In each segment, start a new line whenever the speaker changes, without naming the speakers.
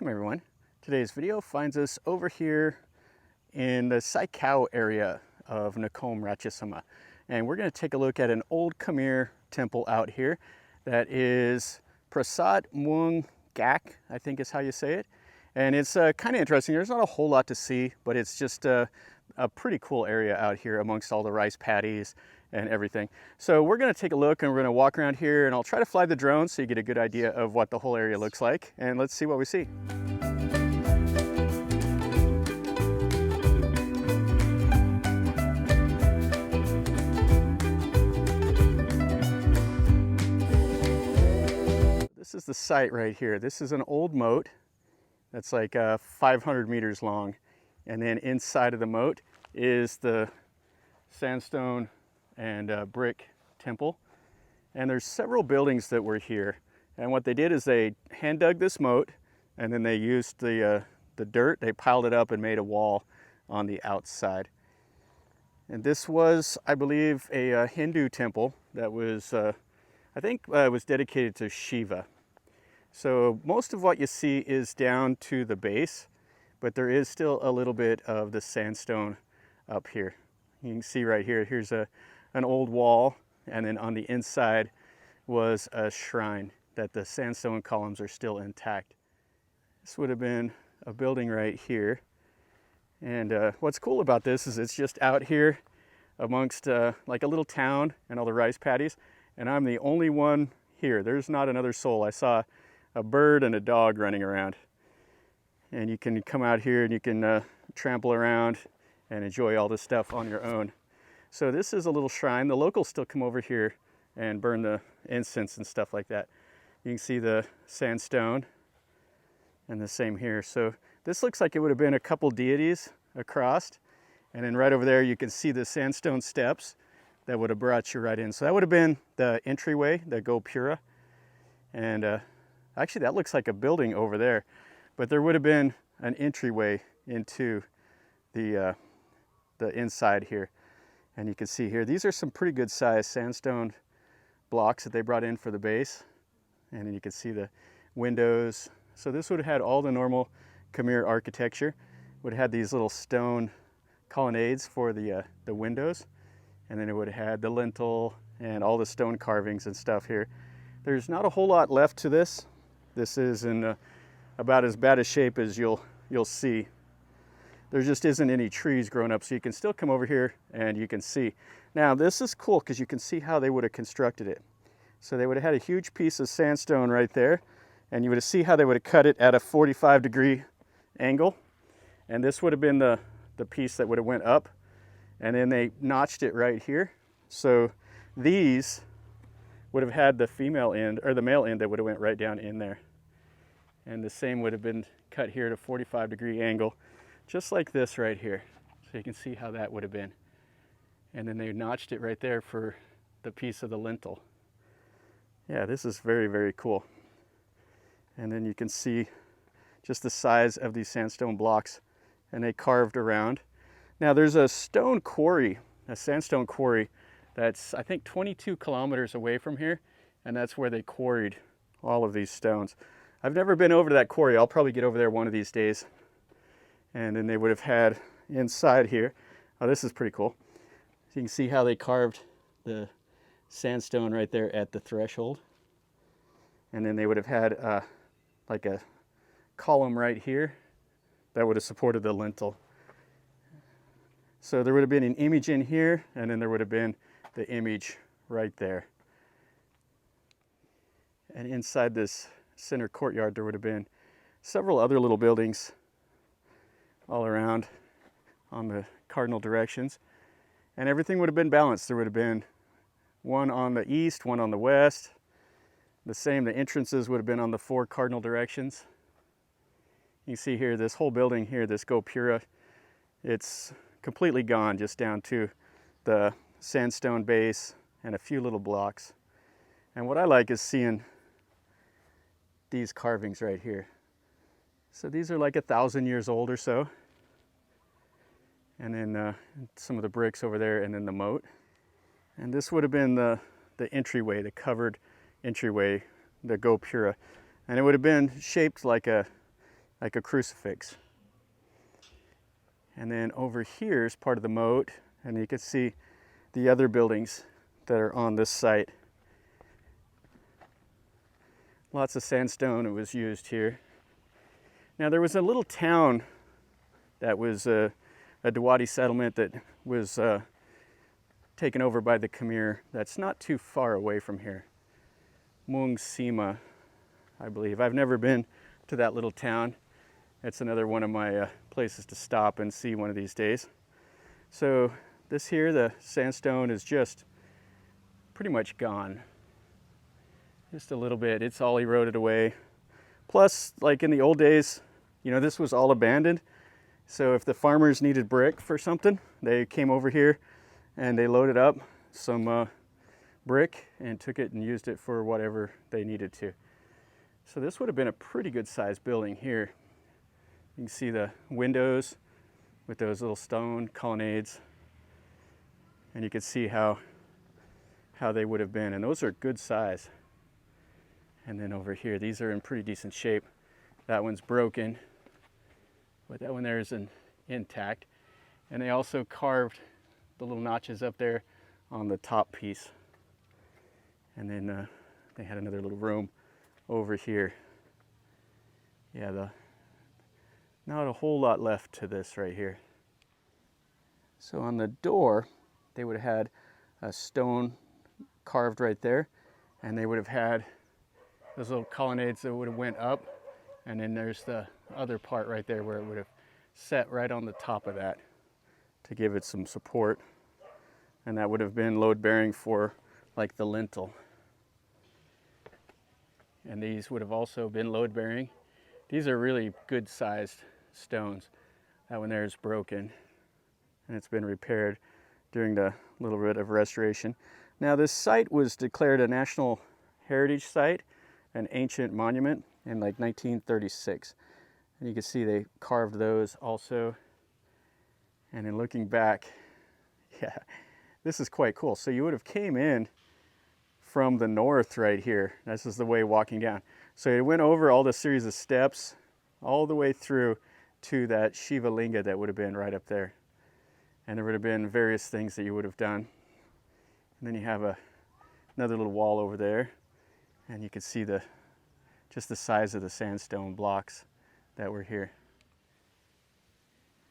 Welcome everyone. Today's video finds us over here in the Khao area of Nakhon Ratchasima. And we're going to take a look at an old Khmer temple out here that is Prasat Muang Khaek, I think is how you say it. And it's kind of interesting. There's not a whole lot to see, but it's just a pretty cool area out here amongst all the rice paddies and everything. So we're going to take a look and we're going to walk around here, and I'll try to fly the drone so you get a good idea of what the whole area looks like. And let's see what we see. This is the site right here. This is an old moat that's like 500 meters long. And then inside of the moat is the sandstone and brick temple. And there's several buildings that were here. And what they did is they hand dug this moat, and then they used the dirt, they piled it up and made a wall on the outside. And this was, I believe, a Hindu temple that was, I think was dedicated to Shiva. So most of what you see is down to the base, but there is still a little bit of the sandstone up here. You can see right here, here's an old wall, and then on the inside was a shrine that the sandstone columns are still intact. This would have been a building right here. And what's cool about this is it's just out here amongst like a little town and all the rice paddies, and I'm the only one here. There's not another soul. I saw a bird and a dog running around. And you can come out here and you can trample around and enjoy all this stuff on your own. So this is a little shrine. The locals still come over here and burn the incense and stuff like that. You can see the sandstone and the same here. So this looks like it would have been a couple deities across. And then right over there you can see the sandstone steps that would have brought you right in. So that would have been the entryway, the gopura. And actually that looks like a building over there. But there would have been an entryway into the inside here. And you can see here, these are some pretty good sized sandstone blocks that they brought in for the base. And then you can see the windows. So this would have had all the normal Khmer architecture. Would have had these little stone colonnades for the windows. And then it would have had the lintel and all the stone carvings and stuff here. There's not a whole lot left to this. This is in about as bad a shape as you'll see. There just isn't any trees growing up, so you can still come over here and you can see. Now this is cool because you can see how they would have constructed it. So they would have had a huge piece of sandstone right there, and you would have see how they would have cut it at a 45-degree angle. And this would have been the piece that would have went up, and then they notched it right here. So these would have had the female end, or the male end that would have went right down in there. And the same would have been cut here at a 45-degree angle, just like this right here. So you can see how that would have been. And then they notched it right there for the piece of the lintel. Yeah, this is very, very cool. And then you can see just the size of these sandstone blocks, and they carved around. Now there's a stone quarry, a sandstone quarry, that's I think 22 kilometers away from here, and that's where they quarried all of these stones. I've never been over to that quarry. I'll probably get over there one of these days. And then they would have had inside here, oh, this is pretty cool. So you can see how they carved the sandstone right there at the threshold. And then they would have had like a column right here that would have supported the lintel. So there would have been an image in here, and then there would have been the image right there. And inside this center courtyard, there would have been several other little buildings all around on the cardinal directions. And everything would have been balanced. There would have been one on the east, one on the west. The same, the entrances would have been on the 4 cardinal directions. You see here, this whole building here, this gopura, it's completely gone, just down to the sandstone base and a few little blocks. And what I like is seeing these carvings right here. So these are like 1,000 years old or so. And then some of the bricks over there, and then the moat. And this would have been the entryway, the covered entryway, the gopura. And it would have been shaped like a like a crucifix. And then over here is part of the moat, and you can see the other buildings that are on this site. Lots of sandstone was used here. Now there was a little town that was a Dwadi settlement that was taken over by the Khmer that's not too far away from here. Muang Sima, I believe. I've never been to that little town. It's another one of my places to stop and see one of these days. So this here, the sandstone is just pretty much gone. Just a little bit. It's all eroded away. Plus, like in the old days, you know, this was all abandoned. So if the farmers needed brick for something, they came over here and they loaded up some brick and took it and used it for whatever they needed to. So this would have been a pretty good sized building here. You can see the windows with those little stone colonnades, and you can see how they would have been, and those are good size. And then over here, these are in pretty decent shape. That one's broken, but that one there is intact. And they also carved the little notches up there on the top piece. And then they had another little room over here. Yeah, not a whole lot left to this right here. So on the door, they would have had a stone carved right there, and they would have had those little colonnades that would have went up, and then there's the other part right there where it would have set right on the top of that to give it some support, and that would have been load bearing for like the lintel. And these would have also been load bearing. These are really good sized stones. That one there is broken, and it's been repaired during the little bit of restoration. Now this site was declared a National Heritage Site, an ancient monument, in like 1936. And you can see they carved those also. And in looking back, yeah, this is quite cool. So you would have came in from the north right here. This is the way walking down. So it went over all the series of steps all the way through to that Shiva Linga that would have been right up there. And there would have been various things that you would have done. And then you have another little wall over there, and you can see just the size of the sandstone blocks that were here.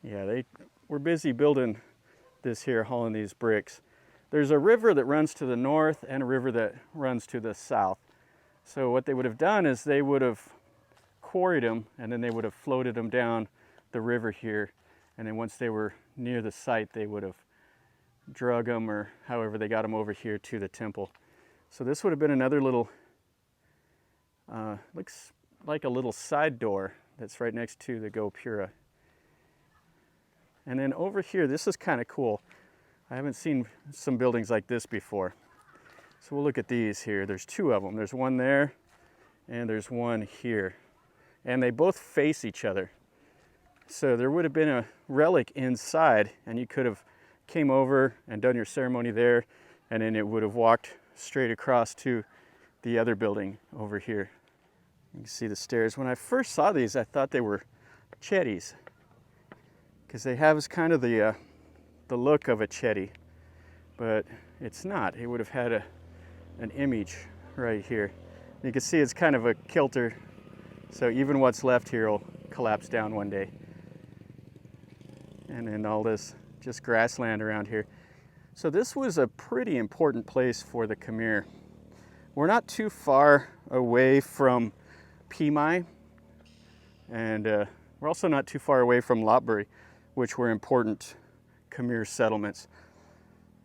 Yeah, they were busy building this here, hauling these bricks. There's a river that runs to the north and a river that runs to the south. So what they would have done is they would have quarried them, and then they would have floated them down the river here. And then once they were near the site, they would have drug them, or however they got them over here to the temple. So this would have been another little, looks like a little side door that's right next to the gopura. And then over here, this is kind of cool. I haven't seen some buildings like this before. So we'll look at these here. There's two of them. There's one there, and there's one here. And they both face each other. So there would have been a relic inside, and you could have came over and done your ceremony there, and then it would have walked straight across to the other building over here. You can see the stairs. When I first saw these, I thought they were chetties, because they have kind of the look of a chetty, but it's not. It would have had an image right here. You can see it's kind of a kilter, so even what's left here will collapse down one day. And then all this just grassland around here. So this was a pretty important place for the Khmer. We're not too far away from Pimai, and we're also not too far away from Lopburi, which were important Khmer settlements.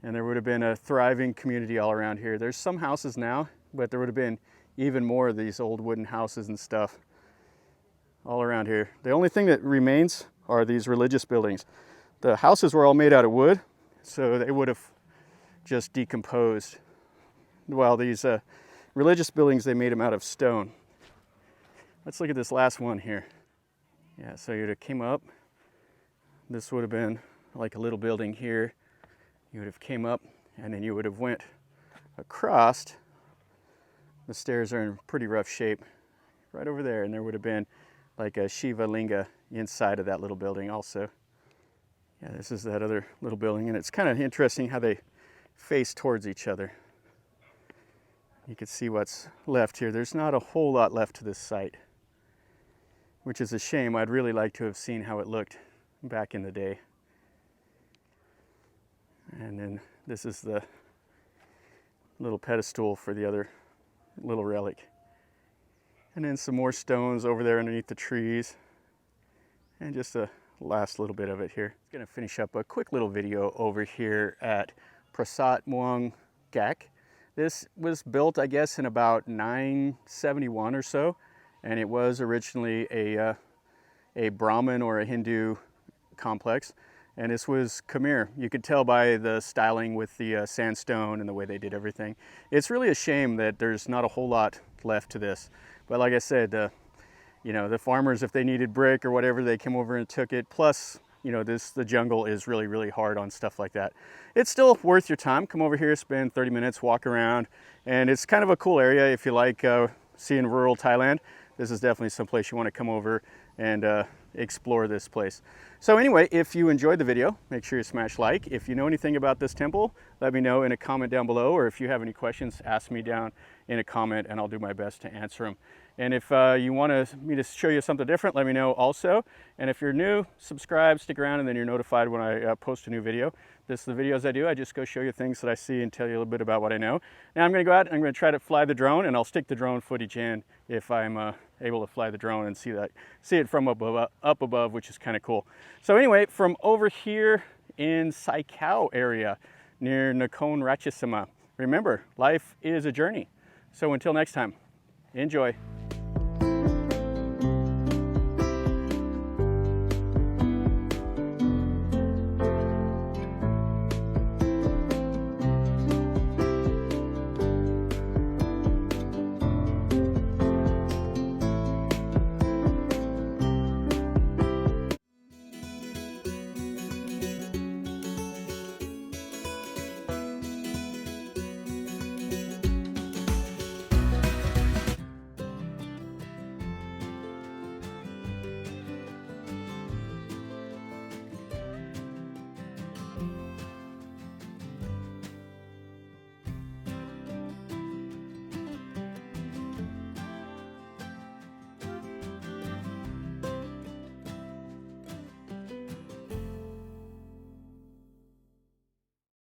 And there would have been a thriving community all around here. There's some houses now, but there would have been even more of these old wooden houses and stuff all around here. The only thing that remains are these religious buildings. The houses were all made out of wood, so they would have just decomposed. While these religious buildings, they made them out of stone. Let's look at this last one here. Yeah, so you'd have came up. This would have been like a little building here. You would have came up, and then you would have went across. The stairs are in pretty rough shape right over there, and there would have been like a Shiva Linga inside of that little building also. Yeah, this is that other little building, and it's kind of interesting how they face towards each other. You can see what's left here. There's not a whole lot left to this site, which is a shame. I'd really like to have seen how it looked back in the day. And then this is the little pedestal for the other little relic. And then some more stones over there underneath the trees. And just a last little bit of it here. I'm gonna finish up a quick little video over here at Prasat Muang Khaek. This was built, I guess, in about 971 or so. And it was originally a Brahmin or a Hindu complex. And this was Khmer. You could tell by the styling with the sandstone and the way they did everything. It's really a shame that there's not a whole lot left to this. But like I said, you know, the farmers, if they needed brick or whatever, they came over and took it. Plus, you know, the jungle is really, really hard on stuff like that. It's still worth your time. Come over here, spend 30 minutes, walk around. And it's kind of a cool area if you like seeing rural Thailand. This is definitely some place you want to come over and explore this place. So anyway, if you enjoyed the video, make sure you smash like. If you know anything about this temple, let me know in a comment down below, or if you have any questions, ask me down in a comment and I'll do my best to answer them. And if you want me to show you something different, let me know also. And if you're new, subscribe, stick around, and then you're notified when I post a new video. This is the videos I do. I just go show you things that I see and tell you a little bit about what I know. Now I'm going to go out and I'm going to try to fly the drone, and I'll stick the drone footage in if I'm able to fly the drone and see it from up above, which is kind of cool. So anyway, from over here in Khao area near Nakhon Ratchasima, remember, life is a journey. So until next time, enjoy.